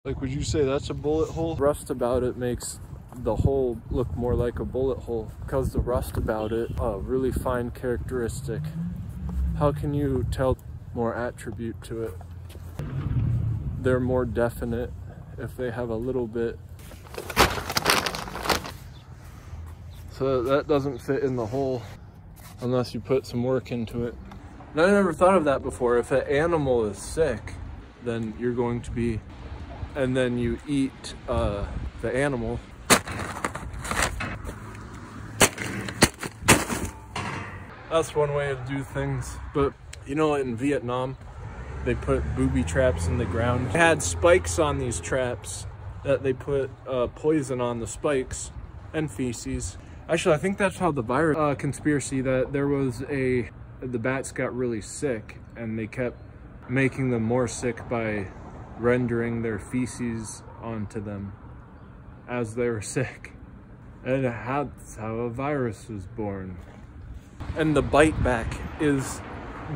Like, would you say that's a bullet hole? Rust about it makes the hole look more like a bullet hole because the rust about it, a really fine characteristic. How can you tell more attribute to it? They're more definite if they have a little bit. So that doesn't fit in the hole unless you put some work into it. And I never thought of that before. If an animal is sick, then you're going to be, and then you eat the animal. That's one way to do things. But you know, in Vietnam, they put booby traps in the ground. They had spikes on these traps that they put poison on the spikes and feces. Actually, I think that's how the virus conspiracy, that there was the bats got really sick and they kept making them more sick by rendering their feces onto them as they were sick. And that's how a virus was born. And the bite back is,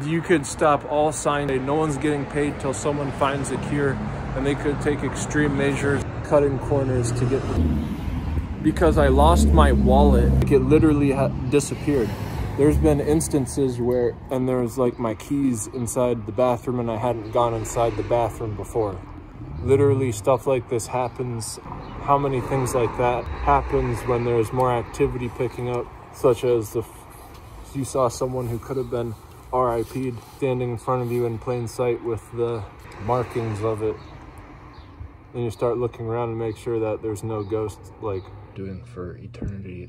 you could stop all signs. No one's getting paid till someone finds a cure, and they could take extreme measures, cutting corners to get them. Because I lost my wallet, like it literally disappeared. There's been instances where, and there's like my keys inside the bathroom and I hadn't gone inside the bathroom before. Literally stuff like this happens. How many things like that happens when there's more activity picking up, such as you saw someone who could have been RIP'd standing in front of you in plain sight with the markings of it. Then you start looking around and make sure that there's no ghost like doing for eternity,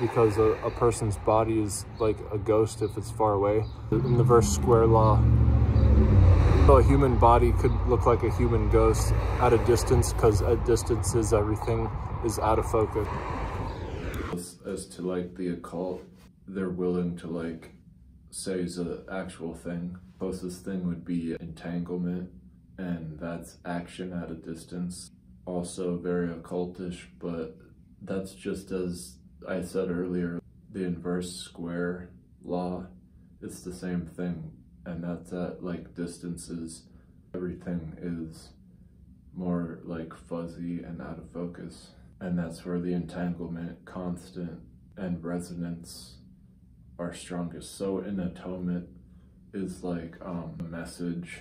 because a person's body is like a ghost if it's far away. In the verse square law, a human body could look like a human ghost at a distance, because at distances everything is out of focus. As to like the occult, they're willing to like say is an actual thing. Closest thing would be entanglement, and that's action at a distance. Also very occultish, but that's just as I said earlier, the inverse square law, it's the same thing, and that's at like distances. Everything is more like fuzzy and out of focus, and that's where the entanglement, constant, and resonance are strongest. So in atonement is like a message,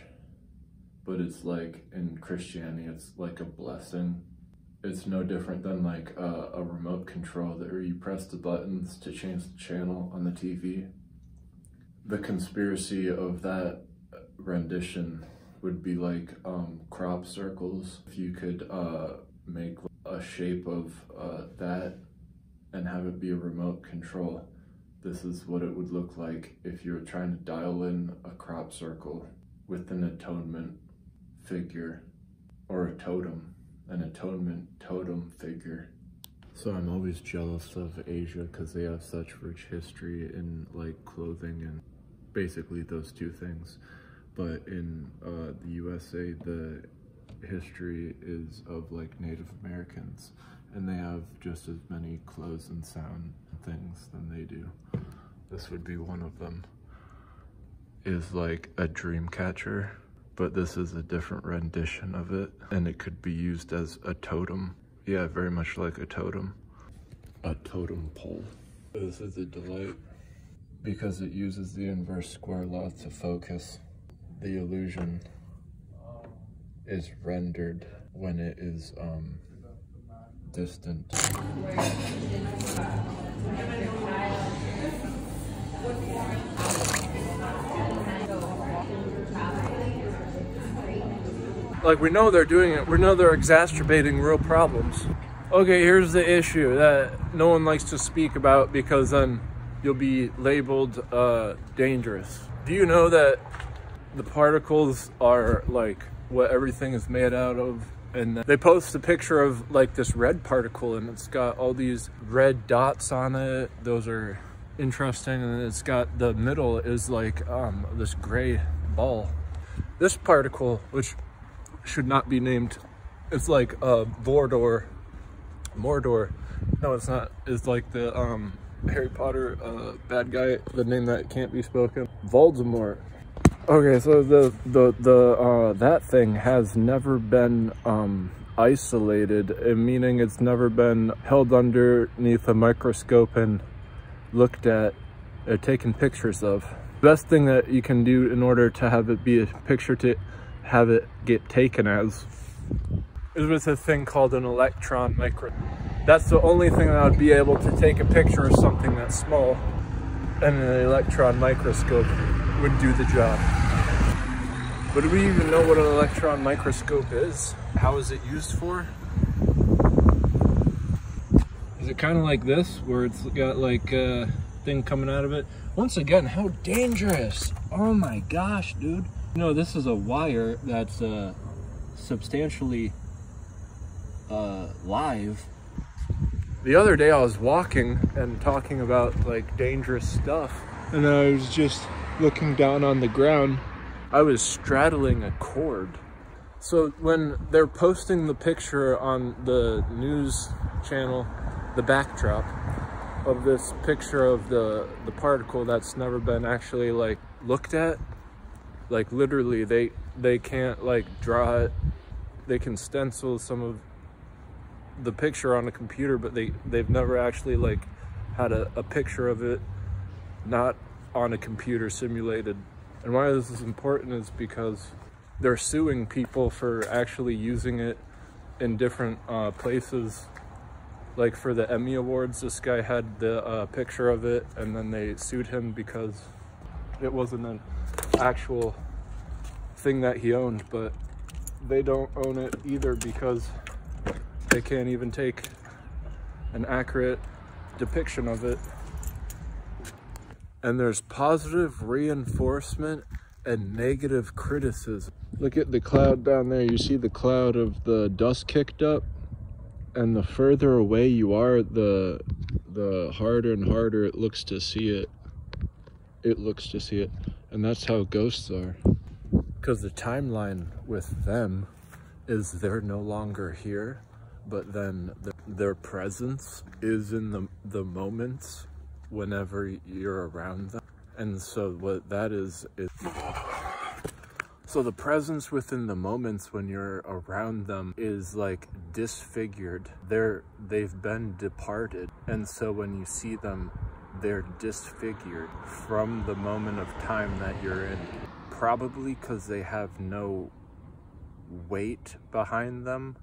but it's like in Christianity it's like a blessing. It's no different than like a remote control where you press the buttons to change the channel on the TV. The conspiracy of that rendition would be like crop circles. If you could make a shape of that and have it be a remote control, this is what it would look like if you were trying to dial in a crop circle with an atonement figure or a totem. An atonement totem figure. So I'm always jealous of Asia because they have such rich history in like clothing and basically those two things. But in the USA, the history is of like Native Americans, and they have just as many clothes and sound things than they do. This would be one of them. Is like a dream catcher, but this is a different rendition of it, and it could be used as a totem. Yeah, very much like a totem. A totem pole. This is a delight because it uses the inverse square law to focus. The illusion is rendered when it is distant. Like, we know they're doing it, we know they're exacerbating real problems. Okay, here's the issue that no one likes to speak about because then you'll be labeled dangerous. Do you know that the particles are like what everything is made out of? And they post a picture of like this red particle and it's got all these red dots on it. Those are interesting. And it's got, the middle is like this gray ball. This particle, which should not be named, it's like Mordor. No, it's not. It's like the Harry Potter bad guy, the name that can't be spoken. Voldemort. Okay, so that thing has never been isolated, meaning it's never been held underneath a microscope and looked at or taken pictures of. Best thing that you can do in order to have it be a picture to have it get taken as is with a thing called an electron microscope. That's the only thing that would be able to take a picture of something that's small, and an electron microscope would do the job. But do we even know what an electron microscope is? How is it used for? Is it kind of like this, where it's got like a thing coming out of it? Once again, how dangerous! Oh my gosh, dude. You know, this is a wire that's substantially live. The other day I was walking and talking about like dangerous stuff, and I was just looking down on the ground. I was straddling a cord. So when they're posting the picture on the news channel, the backdrop of this picture of the particle that's never been actually like looked at, like literally they can't like draw it. They can stencil some of the picture on a computer, but they've never actually like had a picture of it not on a computer simulated. And why this is important is because they're suing people for actually using it in different places. Like for the Emmy Awards, this guy had the picture of it, and then they sued him because it wasn't an actual thing that he owned. But they don't own it either because they can't even take an accurate depiction of it. And there's positive reinforcement and negative criticism. Look at the cloud down there. You see the cloud of the dust kicked up, and the further away you are, the harder and harder it looks to see it. It looks to see it. And that's how ghosts are. Because the timeline with them is they're no longer here, but then their presence is in the moments whenever you're around them. And so what that is so the presence within the moments when you're around them is like disfigured. They've been departed, and so when you see them, they're disfigured from the moment of time that you're in, probably because they have no weight behind them.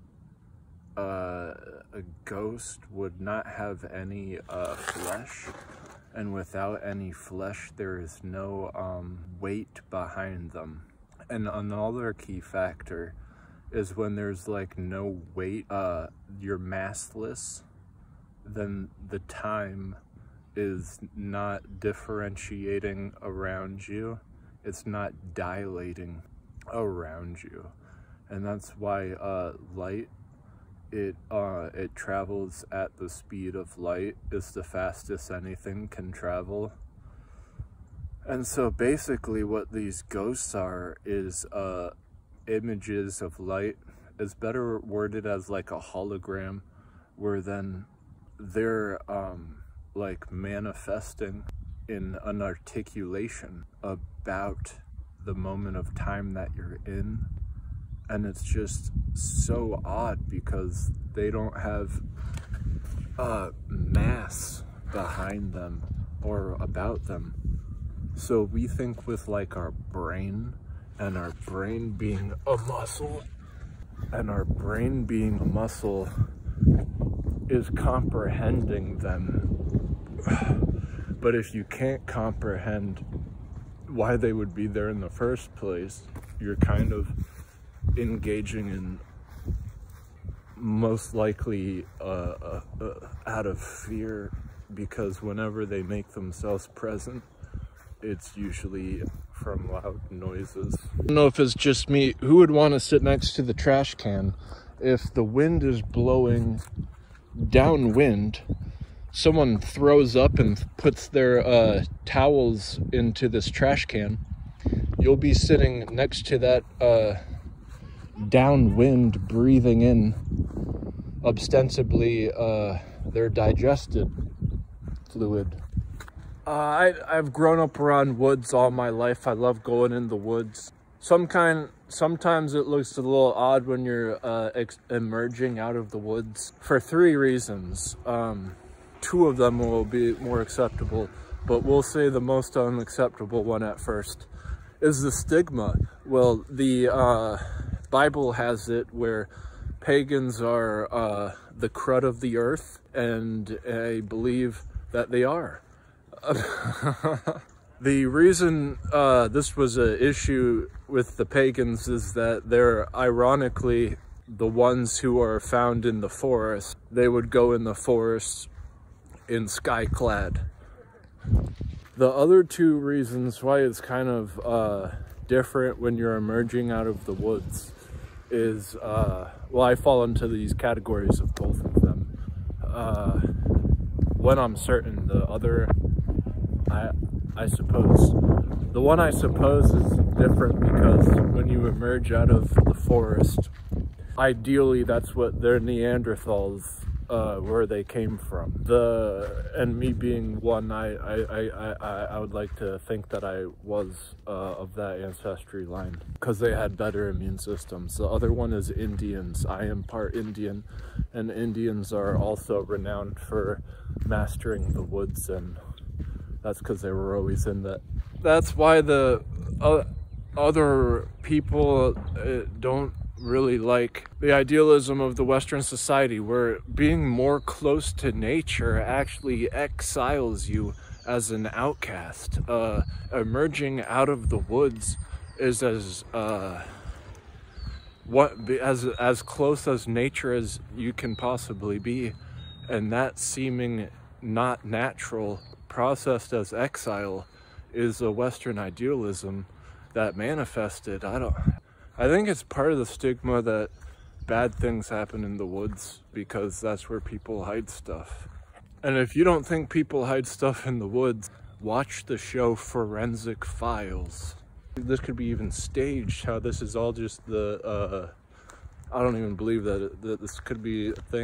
A ghost would not have any flesh, and without any flesh there is no weight behind them. And another key factor is when there's like no weight, you're massless, then the time is not differentiating around you, it's not dilating around you. And that's why light, it travels at the speed of light. Is the fastest anything can travel. And so basically what these ghosts are is images of light. Is better worded as like a hologram, where then they're like manifesting in an articulation about the moment of time that you're in. And it's just so odd because they don't have mass behind them or about them. So we think with like our brain, and our brain being a muscle, and our brain being a muscle is comprehending them. But if you can't comprehend why they would be there in the first place, you're kind of engaging in most likely out of fear, because whenever they make themselves present, it's usually from loud noises. I don't know if it's just me. Who would want to sit next to the trash can if the wind is blowing downwind? Someone throws up and puts their towels into this trash can. You'll be sitting next to that downwind, breathing in ostensibly their digested fluid. I've grown up around woods all my life. I love going in the woods. Sometimes it looks a little odd when you're emerging out of the woods for 3 reasons. 2 of them will be more acceptable, but we'll say the most unacceptable one at first is the stigma. Well, the Bible has it where pagans are the crud of the earth, and I believe that they are. The reason this was an issue with the pagans is that they're ironically the ones who are found in the forest. They would go in the forest in sky-clad. The other 2 reasons why it's kind of different when you're emerging out of the woods is, well, I fall into these categories of both of them. One I'm certain, the other, I suppose. The one I suppose is different because when you emerge out of the forest, ideally that's what their Neanderthals, where they came from. And me being one, I would like to think that I was of that ancestry line because they had better immune systems. The other one is Indians. I am part Indian, and Indians are also renowned for mastering the woods, and that's because they were always in that. That's why the other people don't really like the idealism of the Western society, where being more close to nature actually exiles you as an outcast. Emerging out of the woods is as close as nature as you can possibly be, and that seeming not natural, processed as exile, is a Western idealism that manifested. I think it's part of the stigma that bad things happen in the woods because that's where people hide stuff. And if you don't think people hide stuff in the woods, watch the show Forensic Files. This could be even staged, how this is all just the, I don't even believe that this could be a thing.